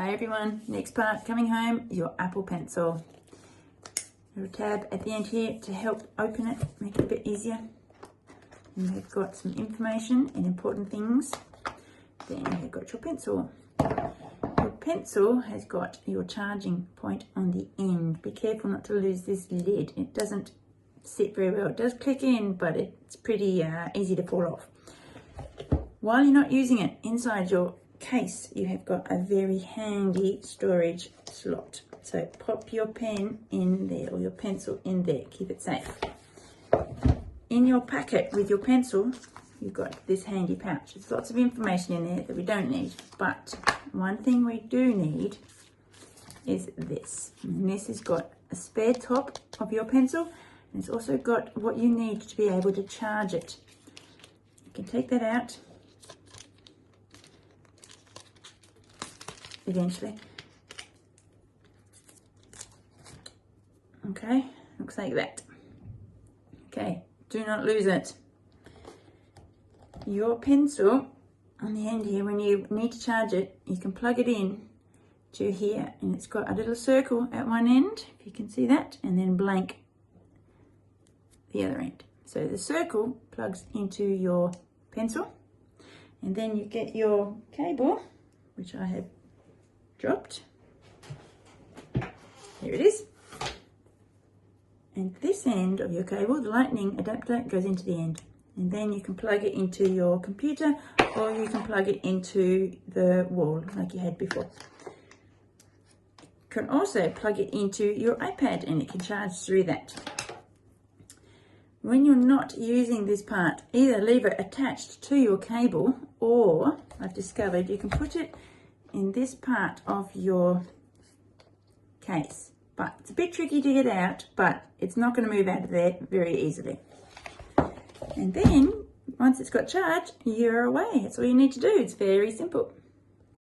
Hi everyone, next part coming home is your Apple Pencil. There's a tab at the end here to help open it, make it a bit easier. And we've got some information and important things. Then you've got your pencil. Your pencil has got your charging point on the end. Be careful not to lose this lid. It doesn't sit very well. It does click in, but it's pretty easy to fall off. While you're not using it, inside your case you have got a very handy storage slot. So pop your pen in there or your pencil in there, keep it safe. In your packet with your pencil, you've got this handy pouch. There's lots of information in there that we don't need, but one thing we do need is this. And this has got a spare top of your pencil, and it's also got what you need to be able to charge it. You can take that out eventually. Okay, looks like that. Okay, do not lose it. Your pencil on the end here, when you need to charge it, you can plug it in to here, and it's got a little circle at one end, if you can see that, and then blank the other end. So the circle plugs into your pencil, and then you get your cable, which I have dropped. Here it is. And this end of your cable, the lightning adapter, goes into the end. And then you can plug it into your computer, or you can plug it into the wall like you had before. You can also plug it into your iPad and it can charge through that. When you're not using this part, either leave it attached to your cable, or I've discovered you can put it in this part of your case. But it's a bit tricky to get out, but it's not going to move out of there very easily. And then once it's got charged, you're away. That's all you need to do. It's very simple.